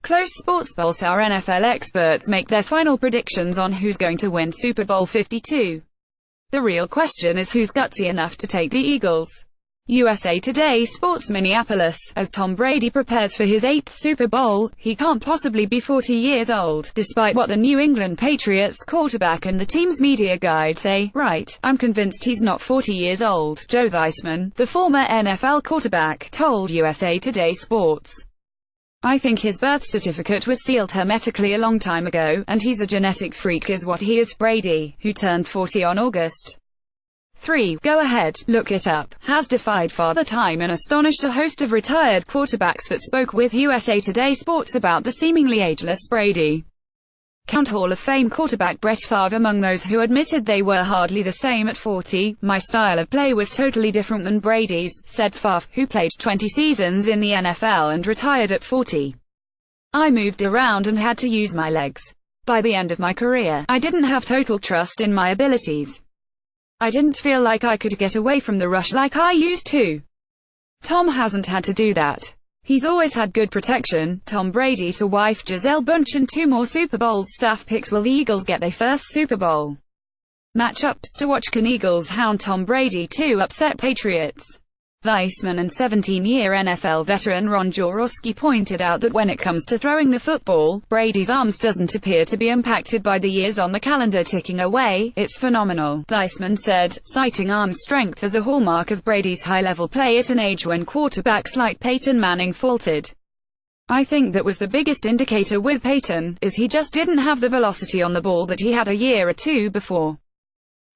Close Sports Pulse. Our NFL experts make their final predictions on who's going to win Super Bowl 52. The real question is who's gutsy enough to take the Eagles. USA Today Sports Minneapolis. As Tom Brady prepares for his 8th Super Bowl, he can't possibly be 40 years old, despite what the New England Patriots quarterback and the team's media guide say. Right, I'm convinced he's not 40 years old, Joe Theismann, the former NFL quarterback, told USA Today Sports. I think his birth certificate was sealed hermetically a long time ago, and he's a genetic freak is what he is. Brady, who turned 40 on August 3, go ahead, look it up, has defied Father Time and astonished a host of retired quarterbacks that spoke with USA Today Sports about the seemingly ageless Brady. Count Hall of Fame quarterback Brett Favre among those who admitted they were hardly the same at 40. My style of play was totally different than Brady's, said Favre, who played 20 seasons in the NFL and retired at 40. I moved around and had to use my legs. By the end of my career, I didn't have total trust in my abilities. I didn't feel like I could get away from the rush like I used to. Tom hasn't had to do that. He's always had good protection. Tom Brady to wife Gisele Bunch and 2 more Super Bowl staff picks. Will the Eagles get their first Super Bowl matchups to watch? Can Eagles hound Tom Brady to upset Patriots? Theismann and 17-year NFL veteran Ron Jaworski pointed out that when it comes to throwing the football, Brady's arms doesn't appear to be impacted by the years on the calendar ticking away. It's phenomenal, Theismann said, citing arm strength as a hallmark of Brady's high-level play at an age when quarterbacks like Peyton Manning faltered. I think that was the biggest indicator with Peyton, is he just didn't have the velocity on the ball that he had a year or 2 before.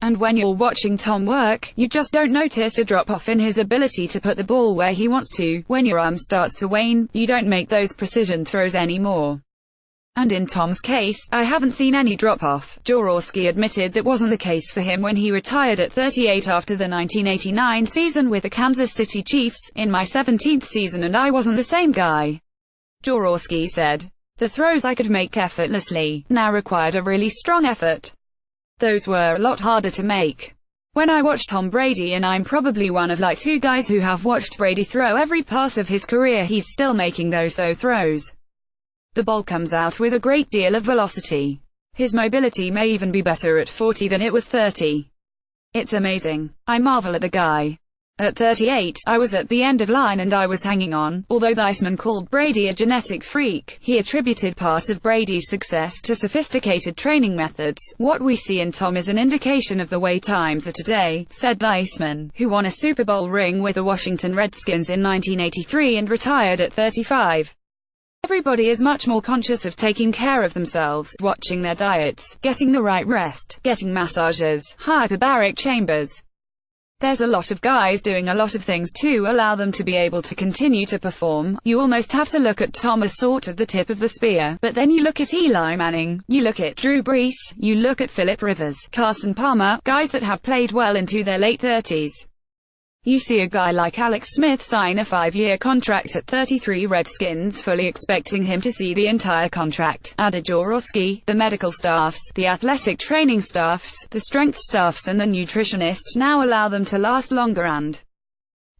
And when you're watching Tom work, you just don't notice a drop-off in his ability to put the ball where he wants to. When your arm starts to wane, you don't make those precision throws anymore. And in Tom's case, I haven't seen any drop-off. Jaworski admitted that wasn't the case for him when he retired at 38 after the 1989 season with the Kansas City Chiefs. In my 17th season and I wasn't the same guy, Jaworski said. The throws I could make effortlessly now required a really strong effort. Those were a lot harder to make. When I watch Tom Brady, and I'm probably one of like 2 guys who have watched Brady throw every pass of his career, he's still making those throws. The ball comes out with a great deal of velocity. His mobility may even be better at 40 than it was 30. It's amazing. I marvel at the guy. At 38, I was at the end of line and I was hanging on. Although Theismann called Brady a genetic freak, he attributed part of Brady's success to sophisticated training methods. What we see in Tom is an indication of the way times are today, said Theismann, who won a Super Bowl ring with the Washington Redskins in 1983 and retired at 35. Everybody is much more conscious of taking care of themselves, watching their diets, getting the right rest, getting massages, hyperbaric chambers. There's a lot of guys doing a lot of things to allow them to be able to continue to perform. You almost have to look at Tom as sort of the tip of the spear, but then you look at Eli Manning, you look at Drew Brees, you look at Phillip Rivers, Carson Palmer, guys that have played well into their late 30s. You see a guy like Alex Smith sign a 5-year contract at 33. Redskins fully expecting him to see the entire contract, added Jaworski. The medical staffs, the athletic training staffs, the strength staffs and the nutritionists now allow them to last longer and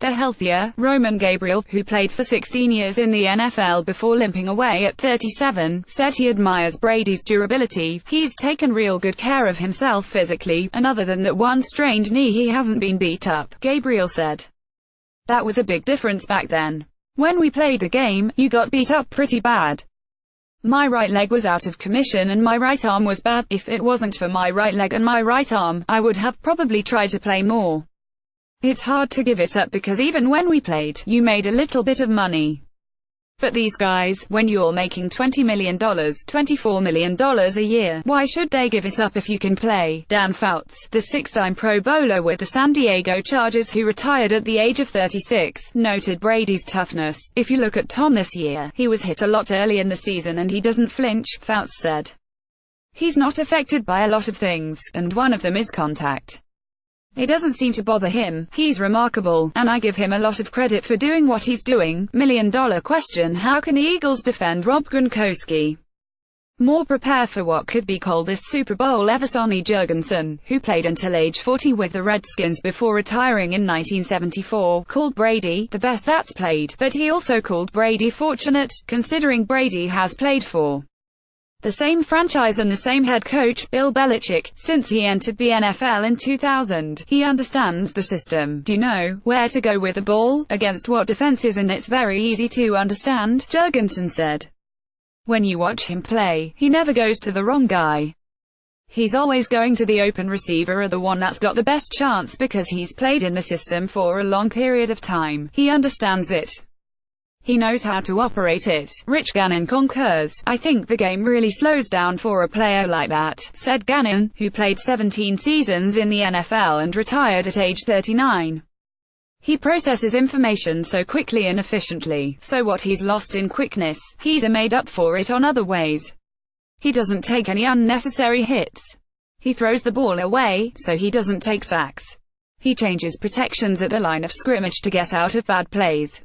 they're healthier. Roman Gabriel, who played for 16 years in the NFL before limping away at 37, said he admires Brady's durability. He's taken real good care of himself physically, and other than that one strained knee he hasn't been beat up, Gabriel said. That was a big difference back then. When we played the game, you got beat up pretty bad. My right leg was out of commission and my right arm was bad. If it wasn't for my right leg and my right arm, I would have probably tried to play more. It's hard to give it up because even when we played, you made a little bit of money. But these guys, when you're making $20 million, $24 million a year, why should they give it up if you can play? Dan Fouts, the 6-time Pro Bowler with the San Diego Chargers who retired at the age of 36, noted Brady's toughness. If you look at Tom this year, he was hit a lot early in the season and he doesn't flinch, Fouts said. He's not affected by a lot of things, and one of them is contact. It doesn't seem to bother him. He's remarkable, and I give him a lot of credit for doing what he's doing. $1 million question: how can the Eagles defend Rob Gronkowski? more prepare for what could be coldest Super Bowl ever. Sonny Jurgensen, who played until age 40 with the Redskins before retiring in 1974, called Brady the best that's played, but he also called Brady fortunate, considering Brady has played for the same franchise and the same head coach, Bill Belichick, since he entered the NFL in 2000. He understands the system. Do you know where to go with the ball, against what defenses, and it's very easy to understand, Jurgensen said. When you watch him play, he never goes to the wrong guy. He's always going to the open receiver or the one that's got the best chance because he's played in the system for a long period of time. He understands it. He knows how to operate it. Rich Gannon concurs. I think the game really slows down for a player like that, said Gannon, who played 17 seasons in the NFL and retired at age 39. He processes information so quickly and efficiently, so what he's lost in quickness, he's made up for it on other ways. He doesn't take any unnecessary hits. He throws the ball away, so he doesn't take sacks. He changes protections at the line of scrimmage to get out of bad plays.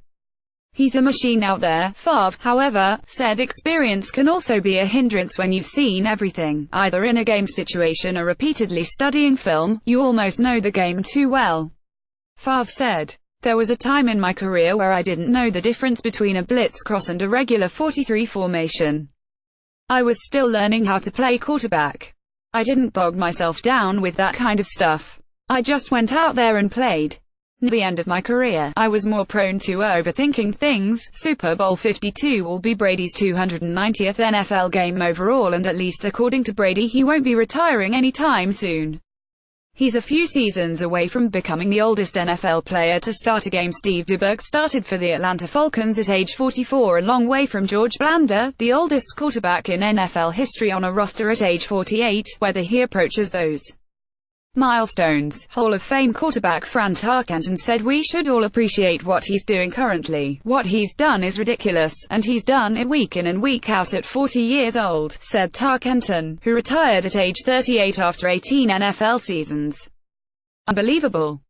He's a machine out there. Favre, however, said experience can also be a hindrance when you've seen everything, either in a game situation or repeatedly studying film. You almost know the game too well. Favre said, there was a time in my career where I didn't know the difference between a blitz cross and a regular 43 formation. I was still learning how to play quarterback. I didn't bog myself down with that kind of stuff. I just went out there and played. At the end of my career, I was more prone to overthinking things. Super Bowl 52 will be Brady's 290th NFL game overall, and at least according to Brady, he won't be retiring anytime soon. He's a few seasons away from becoming the oldest NFL player to start a game. Steve DeBerg started for the Atlanta Falcons at age 44, a long way from George Blanda, the oldest quarterback in NFL history on a roster at age 48. Whether he approaches those milestones, Hall of Fame quarterback Fran Tarkenton said, we should all appreciate what he's doing currently. What he's done is ridiculous, and he's done it week in and week out at 40 years old, said Tarkenton, who retired at age 38 after 18 NFL seasons. Unbelievable.